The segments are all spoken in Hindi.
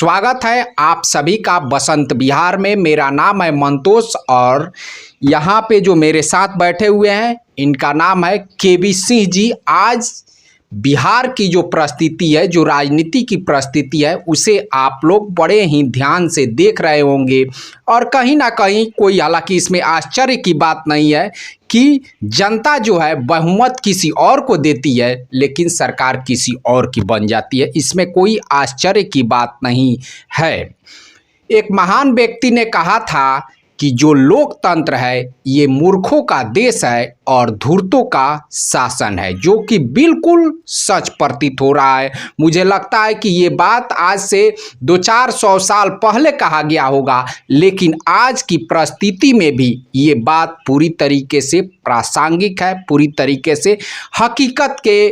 स्वागत है आप सभी का बसंत विहार में। मेरा नाम है मंतोष और यहाँ पे जो मेरे साथ बैठे हुए हैं इनका नाम है केबी सिंह जी। आज बिहार की जो परिस्थिति है, जो राजनीति की परिस्थिति है, उसे आप लोग बड़े ही ध्यान से देख रहे होंगे और कहीं ना कहीं कोई, हालांकि इसमें आश्चर्य की बात नहीं है कि जनता जो है बहुमत किसी और को देती है लेकिन सरकार किसी और की बन जाती है। इसमें कोई आश्चर्य की बात नहीं है। एक महान व्यक्ति ने कहा था कि जो लोकतंत्र है ये मूर्खों का देश है और धूर्तों का शासन है, जो कि बिल्कुल सच प्रतीत हो रहा है। मुझे लगता है कि ये बात आज से 200-400 साल पहले कहा गया होगा, लेकिन आज की परिस्थिति में भी ये बात पूरी तरीके से प्रासंगिक है, पूरी तरीके से हकीकत के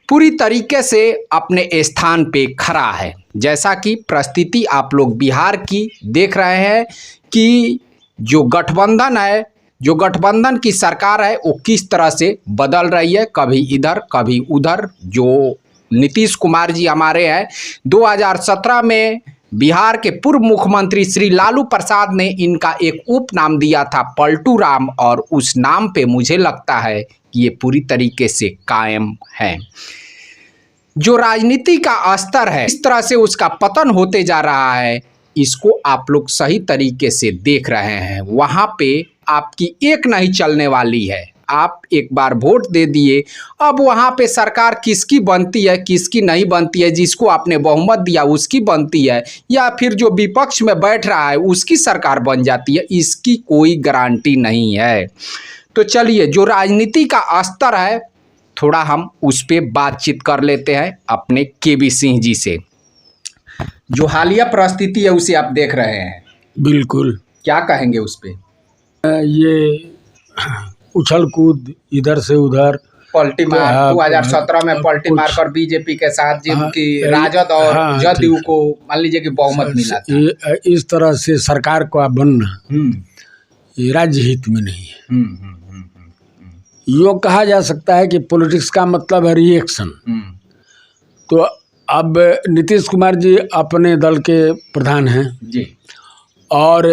पूरी तरीके से अपने स्थान पे खड़ा है। जैसा कि परिस्थिति आप लोग बिहार की देख रहे हैं कि जो गठबंधन है, जो गठबंधन की सरकार है, वो किस तरह से बदल रही है, कभी इधर कभी उधर। जो नीतीश कुमार जी हमारे हैं, 2017 में बिहार के पूर्व मुख्यमंत्री श्री लालू प्रसाद ने इनका एक उपनाम दिया था पलटू राम, और उस नाम पे मुझे लगता है कि ये पूरी तरीके से कायम है। जो राजनीति का स्तर है, इस तरह से उसका पतन होते जा रहा है, इसको आप लोग सही तरीके से देख रहे हैं। वहाँ पे आपकी एक नहीं चलने वाली है। आप एक बार वोट दे दिए, अब वहाँ पे सरकार किसकी बनती है किसकी नहीं बनती है, जिसको आपने बहुमत दिया उसकी बनती है या फिर जो विपक्ष में बैठ रहा है उसकी सरकार बन जाती है, इसकी कोई गारंटी नहीं है। तो चलिए, जो राजनीति का स्तर है थोड़ा हम उस पर बातचीत कर लेते हैं अपने केबी सिंह जी से। जो हालिया परिस्थिति है उसे आप देख रहे हैं, बिल्कुल। क्या कहेंगे उस पे? ये उछल कूद इधर से उधर, पलटी मार 2017 में पलटी मारकर बीजेपी के साथ जिनकी राजद और जदयू को मान लीजिए कि बहुमत मिला था, इस तरह से सरकार का बनना ये राज्य हित में नहीं है। यो कहा जा सकता है कि पॉलिटिक्स का मतलब है रिएक्शन। तो अब नीतीश कुमार जी अपने दल के प्रधान हैं जी, और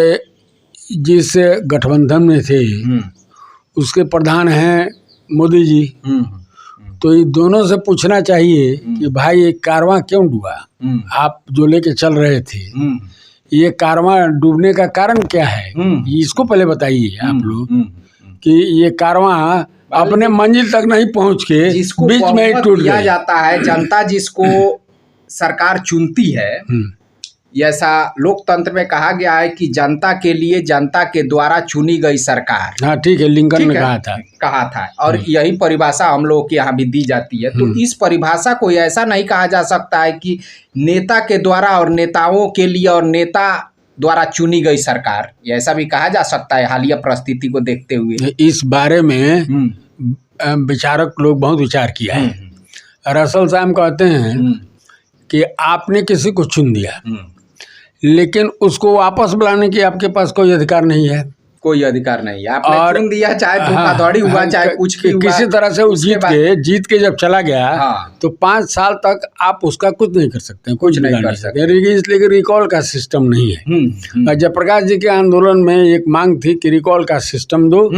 जिस गठबंधन में थे उसके प्रधान हैं मोदी जी। तो ये दोनों से पूछना चाहिए कि भाई ये कारवां क्यों डूबा? आप जो लेके चल रहे थे, ये कारवां डूबने का कारण क्या है? इसको पहले बताइए आप लोग कि ये कारवां अपने मंजिल तक नहीं पहुंच के बीच में ही टूट गया। जाता है जनता जिसको सरकार चुनती है, ऐसा लोकतंत्र में कहा गया है कि जनता के लिए जनता के द्वारा चुनी गई सरकार। हाँ ठीक है, लिंकन ने कहा था और यही परिभाषा हम लोगों के यहाँ भी दी जाती है। तो इस परिभाषा को ऐसा नहीं कहा जा सकता है कि नेता के द्वारा और नेताओं के लिए और नेता द्वारा चुनी गई सरकार, ऐसा भी कहा जा सकता है हालिया परिस्थिति को देखते हुए। इस बारे में विचारक लोग बहुत विचार किया है। रसल साहब कहते हैं कि आपने किसी को चुन दिया लेकिन उसको वापस बुलाने की आपके पास कोई अधिकार नहीं है। कोई अधिकार नहीं है। आपने चुन दिया, चाहे धोखाधड़ी हुआ चाहे कुछ भी हुआ, किसी तरह से वो जीत के जब चला गया तो 5 साल तक आप उसका कुछ नहीं कर सकते, कुछ नहीं कर सकते, इसलिए रिकॉल का सिस्टम नहीं है। जयप्रकाश जी के आंदोलन में एक मांग थी कि रिकॉल का सिस्टम दो,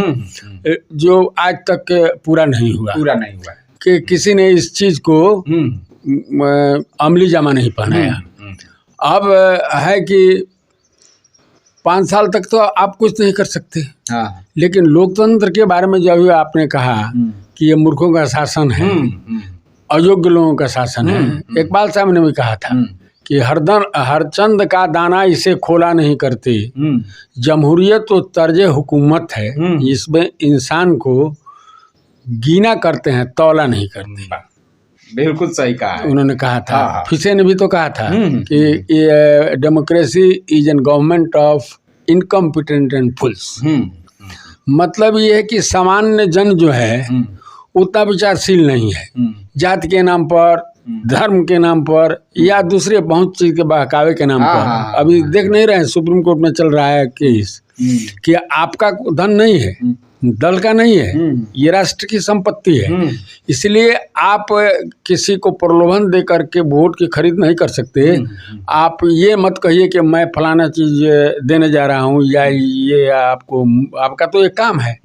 जो आज तक पूरा नहीं हुआ कि किसी ने इस चीज को अमली जामा नहीं पहनाया। अब है कि 5 साल तक तो आप कुछ नहीं कर सकते। लेकिन लोकतंत्र के बारे में जब आपने कहा कि ये मूर्खों का शासन है, अयोग्य लोगों का शासन है, इकबाल साहब ने भी कहा था कि हरचंद का दाना इसे खोला नहीं करते, जमहूरियत तो तर्ज हुकूमत है, इसमें इंसान को गीना करते हैं, तौला नहीं करते। बिल्कुल सही कहा है। उन्होंने कहा था। फिसे ने भी तो कहा था कि ये democracy is an government of incompetent and fools. मतलब ये है कि सामान्य जन जो है उतना विचारशील नहीं है, जाति के नाम पर, धर्म के नाम पर या दूसरे बहुत चीज के बहकावे के नाम पर। अभी देख नहीं रहे, सुप्रीम कोर्ट में चल रहा है केस कि आपका धन नहीं है, दल का नहीं है, ये राष्ट्र की संपत्ति है। इसलिए आप किसी को प्रलोभन दे करके वोट की खरीद नहीं कर सकते। आप ये मत कहिए कि मैं फलाना चीज देने जा रहा हूँ या ये आपका तो एक काम है।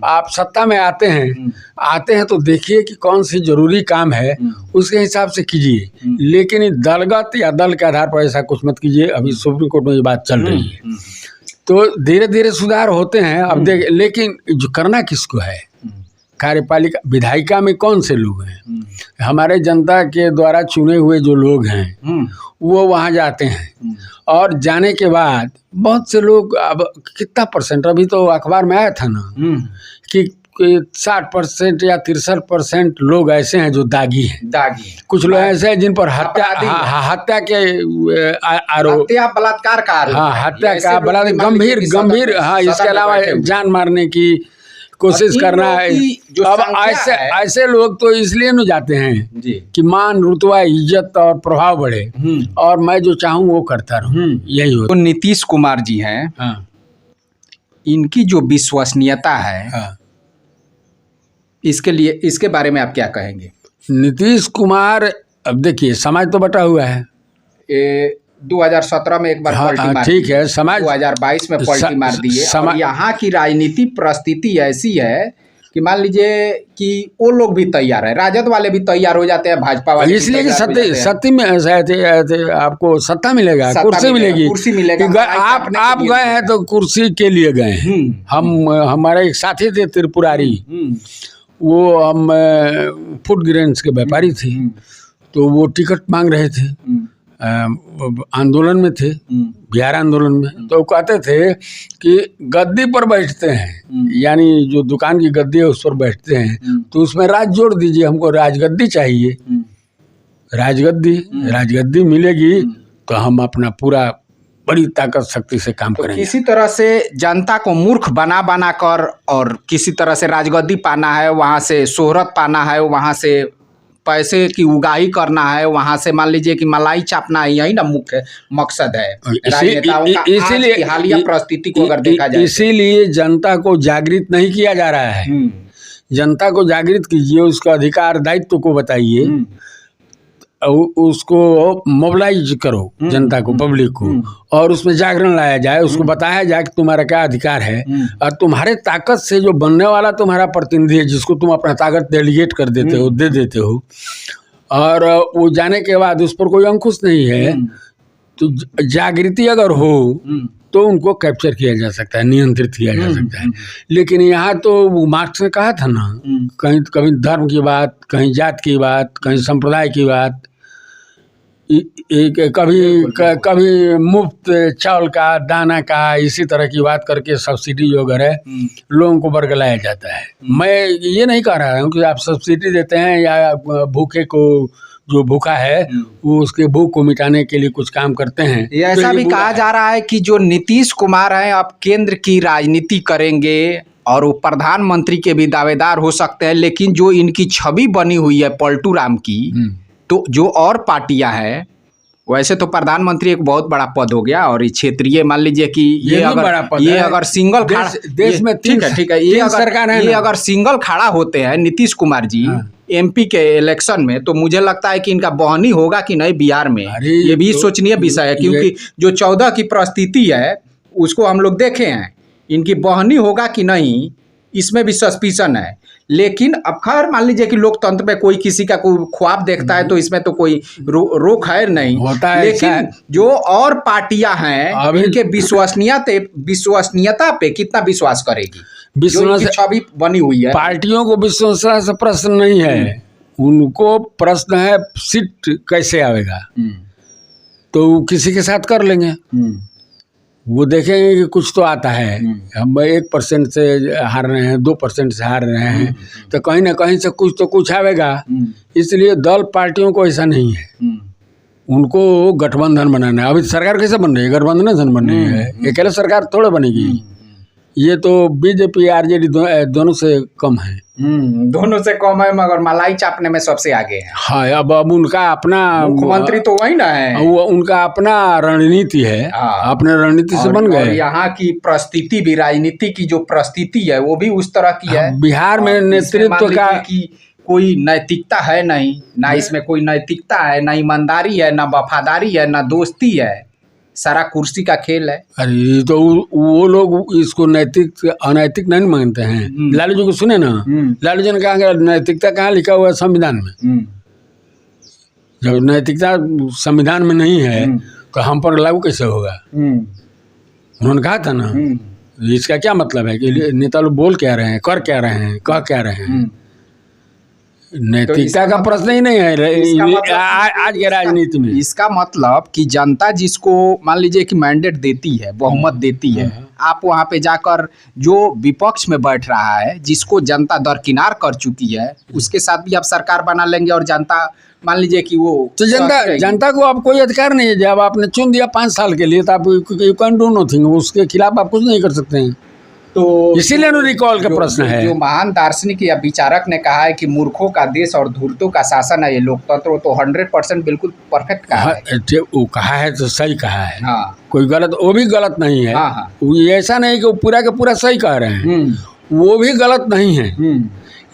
आप सत्ता में आते हैं तो देखिए कि कौन सी जरूरी काम है, उसके हिसाब से कीजिए। लेकिन दलगत या दल के आधार पर ऐसा कुछ मत कीजिए। अभी सुप्रीम कोर्ट में ये बात चल रही है, तो धीरे धीरे सुधार होते हैं। अब देख, लेकिन जो करना किसको है, कार्यपालिका विधायिका में कौन से लोग हैं? हमारे जनता के द्वारा चुने हुए जो लोग हैं वो वहाँ जाते हैं, और जाने के बाद बहुत से लोग, अब कितना परसेंट, अभी तो अखबार में आया था ना कि 60% या 63% लोग ऐसे हैं जो दागी हैं। कुछ लोग ऐसे हैं जिन पर हत्या के आरोप, हत्या बलात्कार का आरोप, हत्या का बलात्कार, गंभीर हाँ, इसके अलावा जान मारने की कोशिश करना है। अब ऐसे लोग तो इसलिए न जाते हैं कि मान, रुतबा, इज्जत और प्रभाव बढ़े, और मैं जो चाहूँ वो करता रहूँ, यही हो। तो नीतीश कुमार जी हैं, इनकी जो विश्वसनीयता है, इसके बारे में आप क्या कहेंगे? नीतीश कुमार, अब देखिए समाज तो बटा हुआ है। 2017 में एक बार पलटी मार, ठीक है, समाज 2022 में पलटी मार दी है। और यहाँ की राजनीति परिस्थिति ऐसी है कि मान लीजिए कि वो लोग भी तैयार है, राजद वाले भी तैयार हो जाते हैं, भाजपा वाले, इसलिए कि सत्य में आपको सत्ता मिलेगा, कुर्सी मिलेगी। आप गए हैं तो कुर्सी के लिए गए हैं। हमारे एक साथी थे त्रिपुरारी, वो हम फूड ग्रेन्स के व्यापारी थे, तो वो टिकट मांग रहे थे, आंदोलन में थे, बिहार आंदोलन में। तो कहते थे कि गद्दी पर बैठते हैं, यानी जो दुकान की गद्दी है उस पर बैठते हैं, तो उसमें राज जोड़ दीजिए, हमको राजगद्दी चाहिए। राजगद्दी मिलेगी तो हम अपना पूरा बड़ी ताकत शक्ति से काम करेंगे। किसी तरह से जनता को मूर्ख बना कर, और किसी तरह से राजगद्दी पाना है, वहाँ से शोहरत पाना है, वहाँ से पैसे की उगाही करना है, वहाँ से मान लीजिए कि मलाई चापना है, यही ना मुख्य मकसद है राजनेताओं का। इसीलिए हालिया परिस्थिति को अगर देखा जाए, इसीलिए जनता को जागृत नहीं किया जा रहा है। जनता को जागृत कीजिए, उसका अधिकार दायित्व को बताइए, उसको मोबिलाइज करो, जनता को, पब्लिक को, और उसमें जागरण लाया जाए, उसको बताया जाए कि तुम्हारा क्या अधिकार है, और तुम्हारे ताकत से जो बनने वाला तुम्हारा प्रतिनिधि है, जिसको तुम अपना ताकत डेलीगेट कर देते हो, दे देते हो, और वो जाने के बाद उस पर कोई अंकुश नहीं है, तो जागृति अगर हो तो उनको कैप्चर किया जा सकता है, नियंत्रित किया जा सकता है। लेकिन यहाँ तो मार्क्स ने कहा था ना, कहीं कभी धर्म की बात, कहीं जात की बात, कहीं संप्रदाय की बात, कभी मुफ्त चावल का दाना का, इसी तरह की बात करके सब्सिडी जो अगर है लोगों को बरगलाया जाता है। मैं ये नहीं कह रहा हूँ कि आप सब्सिडी देते हैं या भूखे को, जो भूखा है वो उसके भूख को मिटाने के लिए कुछ काम करते हैं। ऐसा भी कहा जा रहा है कि जो नीतीश कुमार हैं अब केंद्र की राजनीति करेंगे और वो प्रधानमंत्री के भी दावेदार हो सकते हैं, लेकिन जो इनकी छवि बनी हुई है पलटू राम की, तो जो और पार्टियां हैं, वैसे तो प्रधानमंत्री एक बहुत बड़ा पद हो गया, और क्षेत्रीय मान लीजिए कि ये अगर सिंगल देश में ठीक है, ये अगर सिंगल खड़ा होते हैं नीतीश कुमार जी एमपी के इलेक्शन में, तो मुझे लगता है कि इनका बहनी होगा कि नहीं बिहार में, ये भी सोचनीय विषय है। क्योंकि जो 14 की परिस्थिति है उसको हम लोग देखे हैं, इनकी बहनी होगा कि नहीं इसमें भी सस्पिशन है। लेकिन अब खैर मान लीजिए कि लोकतंत्र में कोई किसी का कोई ख्वाब देखता है, तो इसमें तो कोई रोक है नहीं होता है। लेकिन जो और पार्टियां हैं इनके विश्वसनीयता पे कितना विश्वास करेगी, जो छवि बनी हुई है। पार्टियों को विश्वसनीयता से प्रश्न नहीं है, उनको प्रश्न है सीट कैसे आवेगा, तो किसी के साथ कर लेंगे, वो देखेंगे कि कुछ तो आता है। हम 1% से हार रहे हैं, 2% से हार रहे हैं, तो कहीं ना कहीं से कुछ तो कुछ आवेगा। इसलिए दल पार्टियों को ऐसा नहीं है, उनको गठबंधन बनाना है। अभी सरकार कैसे बन रही है, गठबंधन बन रही है, अकेले सरकार थोड़ा बनेगी। ये तो बीजेपी आरजेडी दोनों से कम है। दोनों से कम है, मगर मलाई चापने में सबसे आगे है। हाँ, अब उनका अपना मुख्यमंत्री तो वही ना है, वो उनका अपना रणनीति है। हाँ। अपने रणनीति से बन और गए। यहाँ की परिस्थिति भी, राजनीति की जो परिस्थिति है वो भी उस तरह की है। बिहार में और इसमें नेतृत्व मान का लीजिए कि कोई नैतिकता है नहीं, ना इसमें कोई नैतिकता है, ना ईमानदारी है, ना वफादारी है, ना दोस्ती है, सारा कुर्सी का खेल है। अरे तो वो लोग इसको नैतिक अनैतिक नहीं मानते हैं। लालू जी को सुने ना, लालू जी ने कहा नैतिकता कहाँ लिखा हुआ है संविधान में। जब नैतिकता संविधान में नहीं है तो हम पर लागू कैसे होगा। उन्होंने कहा था ना, इसका क्या मतलब है कि नेता लोग बोल क्या रहे हैं, कर क्या रहे हैं, कह क्या रहे हैं। नैतिकता का प्रश्न ही नहीं है आज के राजनीति में। इसका मतलब कि जनता जिसको मान लीजिए कि मैंडेट देती है, बहुमत देती है, आप वहाँ पे जाकर जो विपक्ष में बैठ रहा है, जिसको जनता दरकिनार कर चुकी है, उसके साथ भी आप सरकार बना लेंगे और जनता मान लीजिए कि वो तो जनता को अब कोई अधिकार नहीं है। जब आपने चुन दिया 5 साल के लिए तो आप यू कैन डू नथिंग, उसके खिलाफ आप कुछ नहीं कर सकते हैं। तो इसीलिए रिकॉल का प्रश्न है। जो महान दार्शनिक या विचारक ने कहा है कि मूर्खों का देश और धूर्तों का शासन है ये लोकतंत्र, तो 100% बिल्कुल परफेक्ट कहा है। वो कहा है तो सही कहा है। हाँ, कोई गलत, वो भी गलत नहीं है। हाँ, हाँ। वो ऐसा नहीं कि वो पूरा का पूरा सही कह रहे हैं, वो भी गलत नहीं है।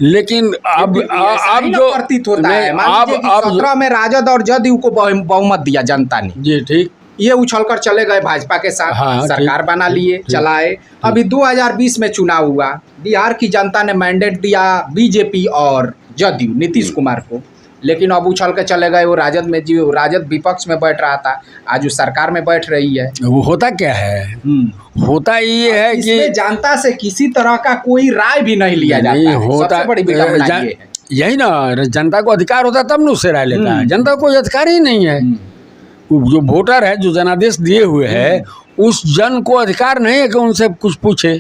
लेकिन अब जो प्रतीत होता है, मान लीजिए कि 17 में राजद और जदयू को बहुमत दिया जनता ने, जी ठीक, ये उछलकर चले गए भाजपा के साथ। हाँ, सरकार बना लिए, चलाए। अभी 2020 में चुनाव हुआ, बिहार की जनता ने मैंडेट दिया बीजेपी और जदयू नीतीश कुमार को, लेकिन अब उछल के चले गए वो राजद में। जो राजद विपक्ष में बैठ रहा था, आज वो सरकार में बैठ रही है। वो होता क्या है, होता ये है कि जनता से किसी तरह का कोई राय भी नहीं लिया जाता है। सबसे बड़ी विडंबना ये है। यही ना, जनता को अधिकार होता तब न उससे राय लेता है। जनता को कोई अधिकार ही नहीं है। जो वोटर है, जो जनादेश दिए हुए है, उस जन को अधिकार नहीं है कि उनसे कुछ पूछे।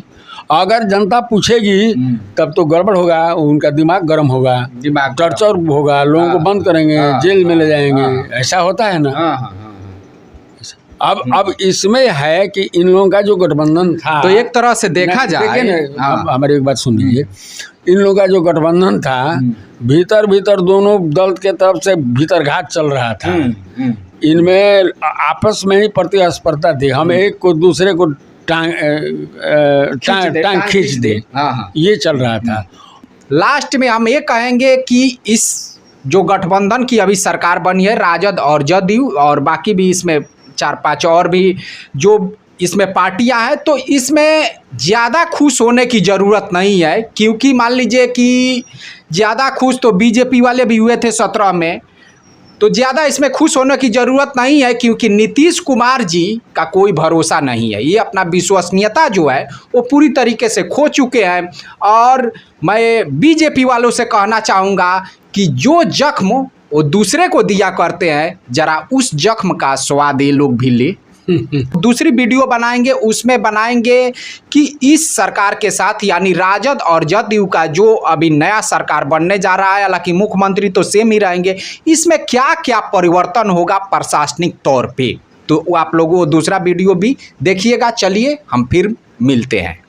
अगर जनता पूछेगी तब तो गड़बड़ होगा, उनका दिमाग गर्म होगा, टॉर्चर होगा, लोगों को बंद करेंगे, जेल में ले जाएंगे। ऐसा होता है ना। अब इसमें है कि इन लोगों का जो गठबंधन था, तो एक तरह से देखा जाए, हमारी एक बात सुन लीजिए, इन लोगों का जो गठबंधन था, भीतर भीतर दोनों दल के तरफ से भीतर घात चल रहा था। इनमें आपस में ही प्रतिस्पर्धा थी, हम एक को दूसरे को टांग खींच दे, ये चल रहा था। लास्ट में हम ये कहेंगे कि इस जो गठबंधन की अभी सरकार बनी है, राजद और जदयू और बाकी भी इसमें 4-5 और भी जो इसमें पार्टियां हैं, तो इसमें ज़्यादा खुश होने की ज़रूरत नहीं है। क्योंकि मान लीजिए कि ज़्यादा खुश तो बीजेपी वाले भी हुए थे 17 में, तो ज़्यादा इसमें खुश होने की ज़रूरत नहीं है। क्योंकि नीतीश कुमार जी का कोई भरोसा नहीं है। ये अपना विश्वसनीयता जो है वो पूरी तरीके से खो चुके हैं। और मैं बीजेपी वालों से कहना चाहूँगा कि जो जख्म वो दूसरे को दिया करते हैं, ज़रा उस जख्म का स्वाद ये लोग भी ले। दूसरी वीडियो बनाएंगे, उसमें बनाएंगे कि इस सरकार के साथ यानी राजद और जदयू का जो अभी नया सरकार बनने जा रहा है, हालांकि मुख्यमंत्री तो सेम ही रहेंगे, इसमें क्या क्या परिवर्तन होगा प्रशासनिक तौर पे। तो आप लोगों दूसरा वीडियो भी देखिएगा। चलिए हम फिर मिलते हैं।